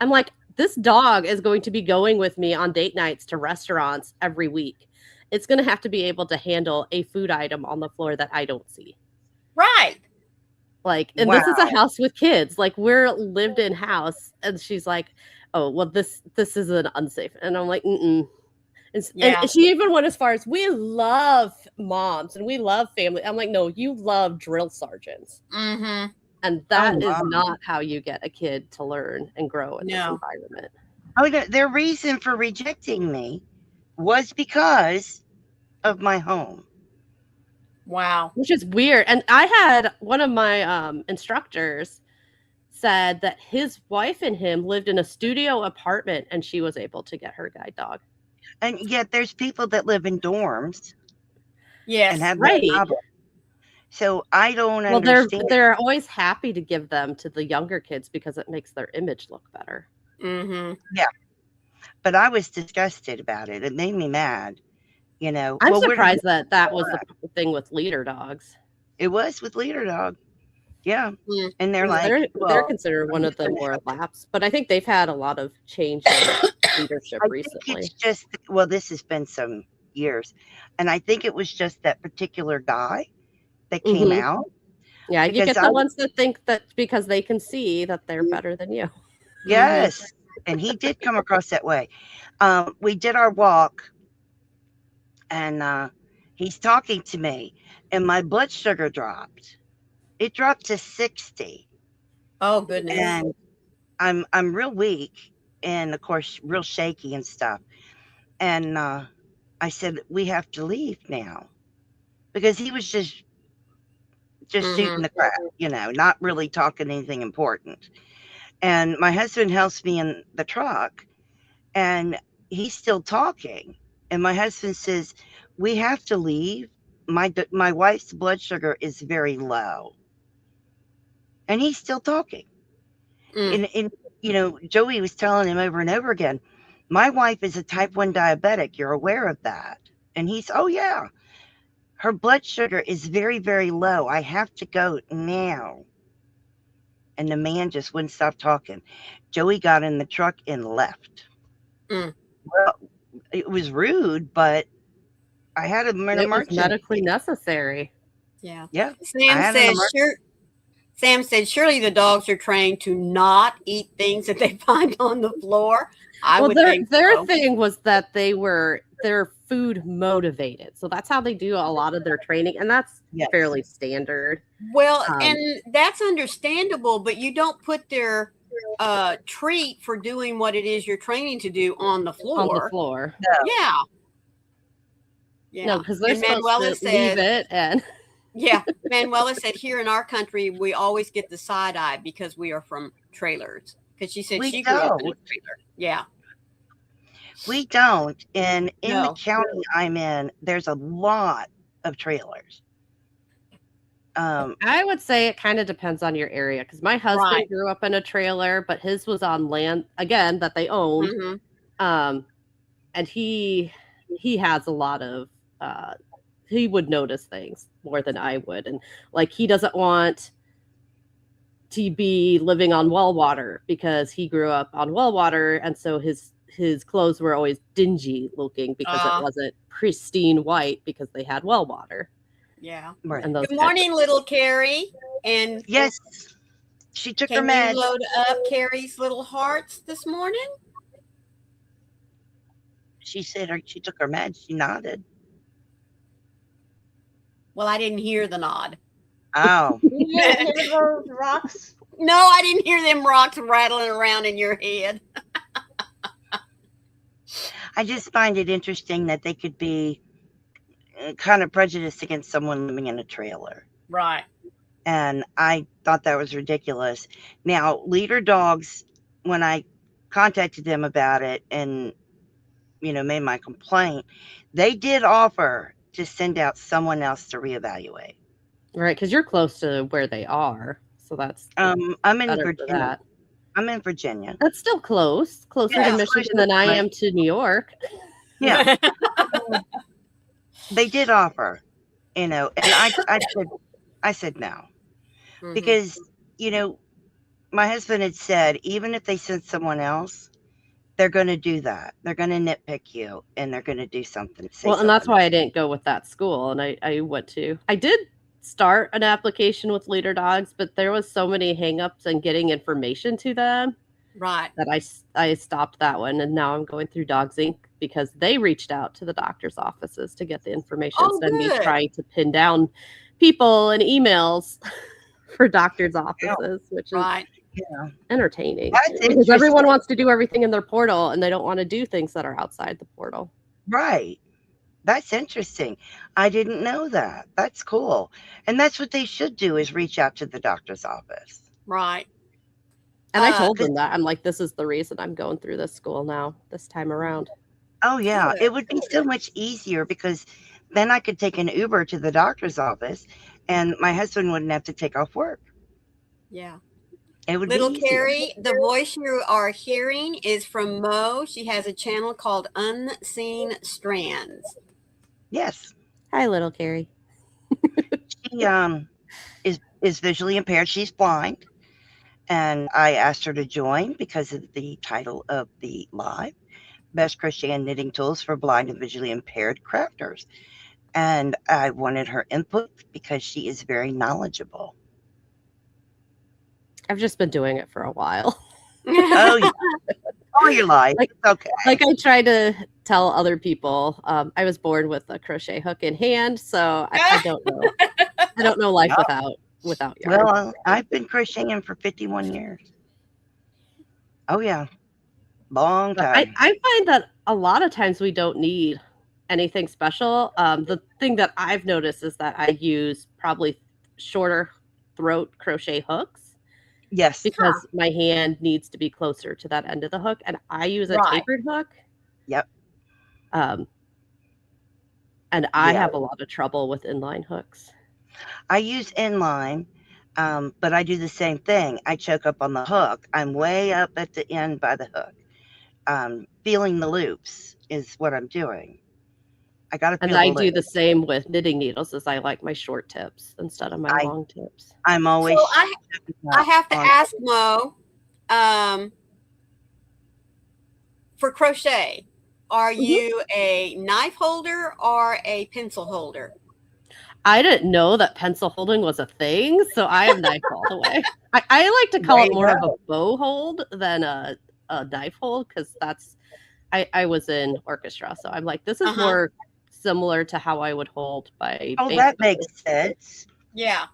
I'm like, this dog is going to be going with me on date nights to restaurants every week. It's going to have to be able to handle a food item on the floor that I don't see. Right. Like, and this is a house with kids. Like, we're lived in house. And she's like, oh, well, this is an unsafe. And I'm like, And she even went as far as, we love moms and we love family. I'm like, no, you love drill sergeants. Mm-hmm. And that is not how you get a kid to learn and grow in this environment. Oh, their reason for rejecting me was because of my home. Wow. Which is weird. And I had one of my instructors said that his wife and him lived in a studio apartment and she was able to get her guide dog. And yet there's people that live in dorms. Yes. And have no problem. So I don't understand. They're always happy to give them to the younger kids because it makes their image look better. Mm-hmm. Yeah. But I was disgusted about it. It made me mad. I'm surprised that was the thing with leader dogs. It was with leader dog. Yeah. Mm. And they're they're considered one of the more lapsed, but I think they've had a lot of change in leadership recently. It's just, this has been some years. And I think it was just that particular guy that came out. Yeah, you get the ones that think that because they can see that they're better than you. Yes. And he did come across that way. We did our walk and He's talking to me, and my blood sugar dropped. It dropped to 60. Oh goodness. And I'm real weak, and of course real shaky and stuff. And I said, we have to leave now, because he was just shooting the crap, not really talking anything important. And my husband helps me in the truck, and he's still talking. And my husband says, we have to leave. My wife's blood sugar is very low. And he's still talking. And Joey was telling him over and over again, my wife is a type 1 diabetic. You're aware of that? And he's, oh, yeah. Her blood sugar is very, very low. I have to go now. And the man just wouldn't stop talking. Joey got in the truck and left. Well, it was rude, but I had an emergency. It was medically necessary. Yeah. Yeah. Sam said, surely the dogs are trained to not eat things that they find on the floor. Their thing was that they're food motivated. So that's how they do a lot of their training. And that's fairly standard. Well, and that's understandable, but you don't put their treat for doing what it is you're training to do on the floor. On the floor. No. Yeah. No, because they're supposed to leave it and... Yeah, Manuela said here in our country, we always get the side eye because we are from trailers. Because she said she grew up in a trailer. Yeah. We don't. And in the county I'm in, there's a lot of trailers. I would say it kind of depends on your area. Because my husband grew up in a trailer, but his was on land, again, that they owned. And he has a lot of... he would notice things more than I would. And like, he doesn't want to be living on well water because he grew up on well water. And so his clothes were always dingy looking because it wasn't pristine white because they had well water. Yeah. Right. Good morning, little Carrie. And yes, she took her meds. Can you load up Carrie's little hearts this morning? She said she took her meds. She nodded. Well, I didn't hear the nod. Oh. You didn't hear those rocks? No, I didn't hear them rocks rattling around in your head. I just find it interesting that they could be kind of prejudiced against someone living in a trailer. Right. And I thought that was ridiculous. Now, leader dogs, when I contacted them about it and, made my complaint, they did offer to send out someone else to reevaluate. Right, because you're close to where they are. So that's I'm in Virginia. I'm in Virginia. That's still closer to Michigan than I am to New York. Yeah. They did offer, and I said no. Because, my husband had said, even if they sent someone else, they're going to do that. They're going to nitpick you, and they're going to do something. And that's why I didn't go with that school. And I did start an application with leader dogs, but there was so many hangups and getting information to them. Right. That I stopped that one. And now I'm going through Dogs Inc. because they reached out to the doctor's offices to get the information instead of me trying to pin down people and emails for doctor's offices, which is entertaining. Because everyone wants to do everything in their portal and they don't want to do things that are outside the portal. Right. That's interesting. I didn't know that. That's cool. And that's what they should do, is reach out to the doctor's office. Right. And I told them that. I'm like, this is the reason I'm going through this school now, this time around. Oh, yeah. It would be so much easier because then I could take an Uber to the doctor's office and my husband wouldn't have to take off work. Yeah. It would Little be easier. Carrie, the voice you are hearing is from Mo. She has a channel called Unseen Strands. Yes. Hi, little Carrie. She is visually impaired. She's blind. And I asked her to join because of the title of the live, Best Crochet and Knitting Tools for Blind and Visually Impaired Crafters. And I wanted her input because she is very knowledgeable. I've just been doing it for a while. Oh, yeah. All your life. Like, it's okay. Like I try to tell other people, I was born with a crochet hook in hand, so I don't know. I don't know life without yarn. Well, I've been crocheting for 51 years. Oh yeah, long But time. I find that a lot of times we don't need anything special. The thing that I've noticed is that I use probably shorter throat crochet hooks. Yes. Because my hand needs to be closer to that end of the hook, and I use a tapered hook. Yep. And I have a lot of trouble with inline hooks. I use inline, but I do the same thing. I choke up on the hook. I'm way up at the end by the hook. Feeling the loops is what I'm doing. I got to feel And I do the same with knitting needles, as I like my short tips instead of my long tips. I'm always. So I have to ask Mo, for crochet, are you a knife holder or a pencil holder? I didn't know that pencil holding was a thing, so I am knife all the way. I like to call it more of a bow hold than a knife hold, because I was in orchestra, so I'm like, this is more similar to how I would hold by. Oh, that makes sense. Yeah.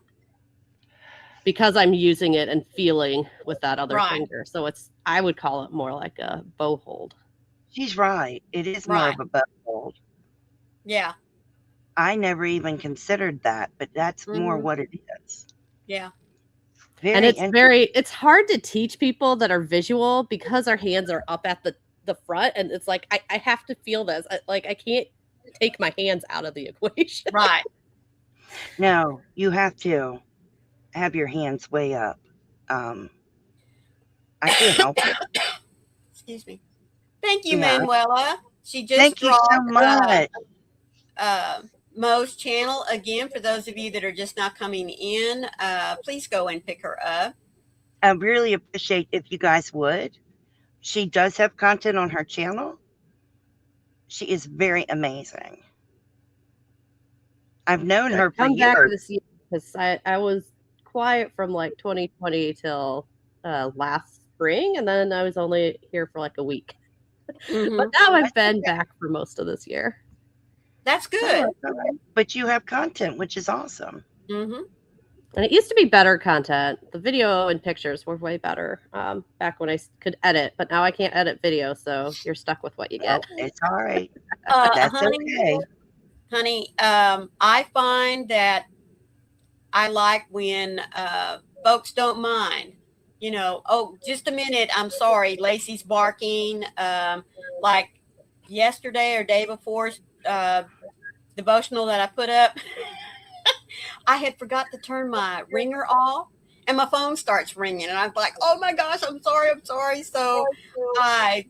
Because I'm using it and feeling with that other finger. So I would call it more like a bow hold. She's right. It is more of a bow hold. Yeah. I never even considered that, but that's more what it is. Yeah. And it's hard to teach people that are visual because our hands are up at the front, and it's like I have to feel this. I can't take my hands out of the equation. Right. No, you have to have your hands way up. I can't help it. Excuse me. Thank you, Manuela. She just Thank you so much. Mo's channel again. For those of you that are just now coming in, please go and pick her up. I really appreciate if you guys would. She does have content on her channel. She is very amazing. I've known her for years. Back this year because I was quiet from like 2020 till last spring, and then I was only here for like a week. But now I've been back for most of this year. That's good. But you have content, which is awesome. And it used to be better content. The video and pictures were way better back when I could edit, but now I can't edit video, so you're stuck with what you get. It's all right. That's okay. Honey, I find that I like when folks don't mind. You know, oh, just a minute, I'm sorry, Lacey's barking. Like yesterday or day before devotional that I put up, I had forgot to turn my ringer off, and my phone starts ringing, and I'm like, oh my gosh, I'm sorry. So I,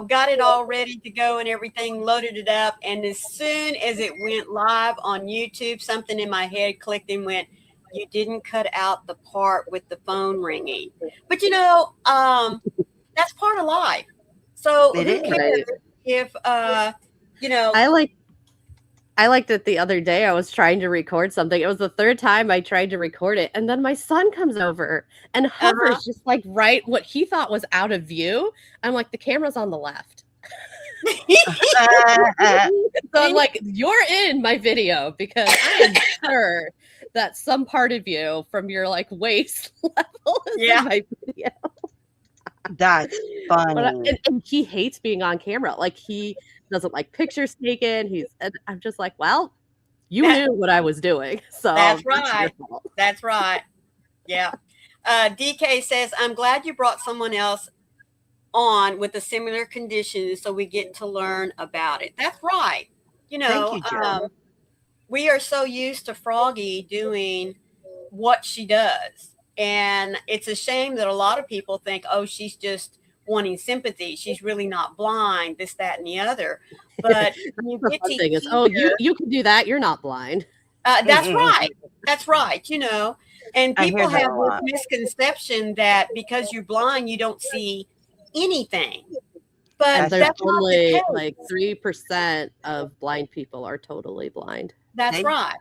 got it all ready to go and everything, loaded it up. And as soon as it went live on YouTube, something in my head clicked and went, you didn't cut out the part with the phone ringing. But that's part of life. So who cares if I liked it the other day. I was trying to record something. It was the third time I tried to record it. And then my son comes over and hovers just like right what he thought was out of view. I'm like, the camera's on the left. So I'm like, you're in my video because I am sure that some part of you from your like waist level is in my video. That's funny. And he hates being on camera. Like he doesn't like pictures taken. And I'm just like, well, you knew what I was doing. So that's right. That's right. Yeah. DK says, I'm glad you brought someone else on with a similar condition so we get to learn about it. That's right. Thank you, we are so used to Froggy doing what she does. And it's a shame that a lot of people think, oh, she's just wanting sympathy. She's really not blind, this, that, and the other. But you get to thing is, oh, you can do that. You're not blind. That's right. That's right. And people have this misconception that because you're blind, you don't see anything. But there's only like 3% of blind people are totally blind. That's right.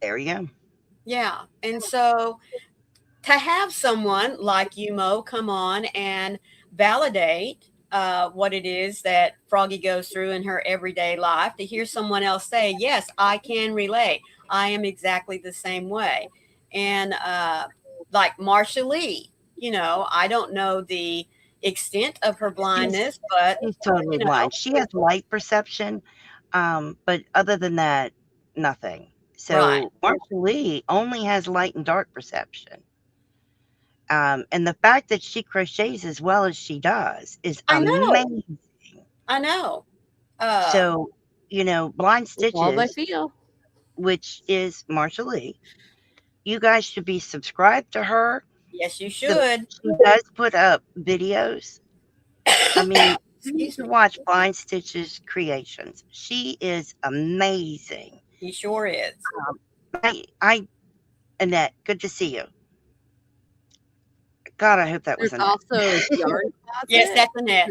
There you go. Yeah. And so to have someone like you, Mo, come on and validate what it is that Froggy goes through in her everyday life, to hear someone else say, yes, I can relate. I am exactly the same way. And like Marsha Lee, you know, I don't know the extent of her blindness, but she's totally blind. She has light perception, but other than that, nothing. So right. Marsha Lee only has light and dark perception. And the fact that she crochets as well as she does is amazing. I know. So, you know, Blind all I Stitches, feel. which is Marsha Lee, you guys should be subscribed to her. Yes, you should. She does put up videos. I mean, you need to watch Blind Stitches creations. She is amazing. He sure is. Annette, good to see you. God, I hope that was There's Annette. also Yarn Closet. Yes, that's Annette.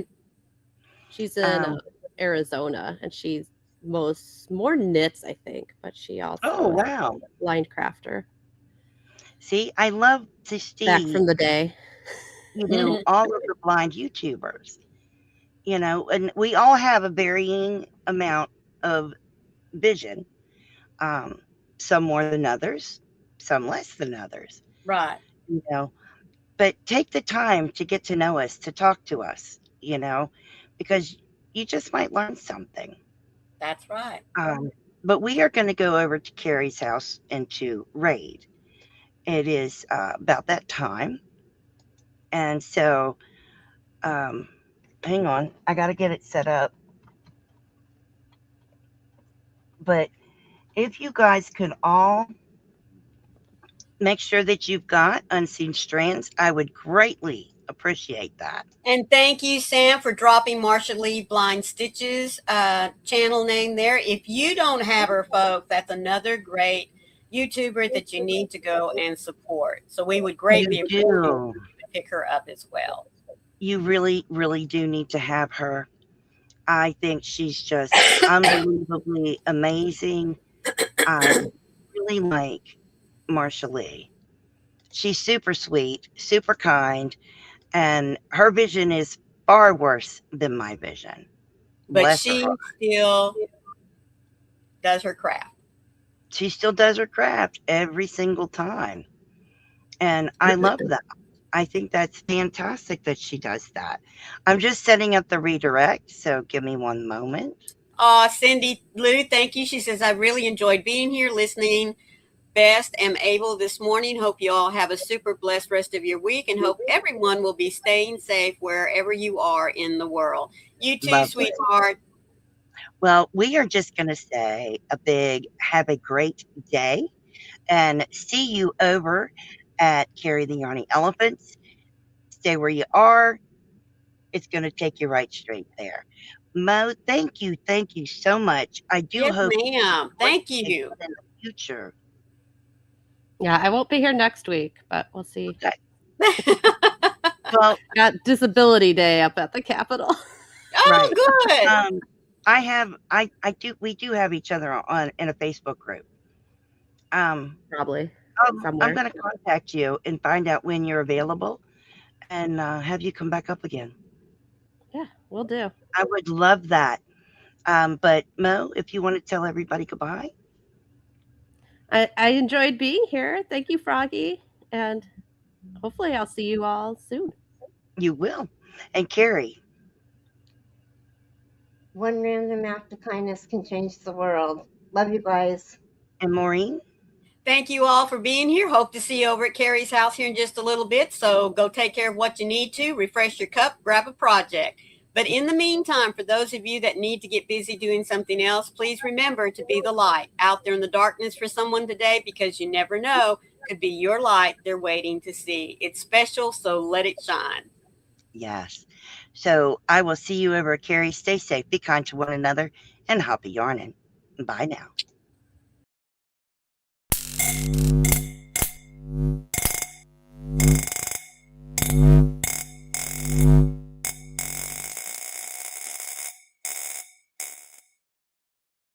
She's in Arizona, and she's more knits, I think, but she also wow, blind crafter. See, I love to see Back from the day. You know, all of the blind YouTubers. You know, and we all have a varying amount of vision. Some more than others, some less than others. Right. You know, but take the time to get to know us, to talk to us, you know, because you just might learn something. That's right. But we are going to go over to Carrie's house and to raid. It is about that time. And so, hang on, I got to get it set up. But if you guys could all make sure that you've got Unseen Strands, I would greatly appreciate that. And thank you, Sam, for dropping Marsha Lee Blind Stitches channel name there. If you don't have her, folks, that's another great YouTuber that you need to go and support. So we would greatly appreciate you to pick her up as well. You really, really do need to have her. I think she's just unbelievably amazing. I really like Marsha Lee. She's super sweet, super kind, and her vision is far worse than my vision. But she still does her craft. She still does her craft every single time. And I love that. I think that's fantastic that she does that. I'm just setting up the redirect, so give me one moment. Cindy Lou, thank you. She says, I really enjoyed being here, listening best am able this morning. Hope you all have a super blessed rest of your week, and hope everyone will be staying safe wherever you are in the world. You too, lovely, sweetheart. Well, we are just going to say a big have a great day, and see you over at Carry the Yarny Elephants. Stay where you are. It's going to take you right straight there. Mo, thank you so much. I do hope, ma'am. Thank you. In the future. Yeah, I won't be here next week, but we'll see. Okay. Well, got Disability Day up at the Capitol. Oh, right. Good. We do have each other in a Facebook group. Probably. I'm going to contact you and find out when you're available, and have you come back up again. Yeah, we'll do. I would love that. But Mo, if you want to tell everybody goodbye. I enjoyed being here. Thank you, Froggy. And hopefully I'll see you all soon. You will. And Carrie. One random act of kindness can change the world. Love you guys. And Maureen. Thank you all for being here. Hope to see you over at Carrie's house here in just a little bit. So go take care of what you need to, refresh your cup, grab a project. But in the meantime, for those of you that need to get busy doing something else, please remember to be the light out there in the darkness for someone today, because you never know, could be your light they're waiting to see. It's special, so let it shine. Yes. So I will see you over at Carrie. Stay safe, be kind to one another, and happy yarning. Bye now.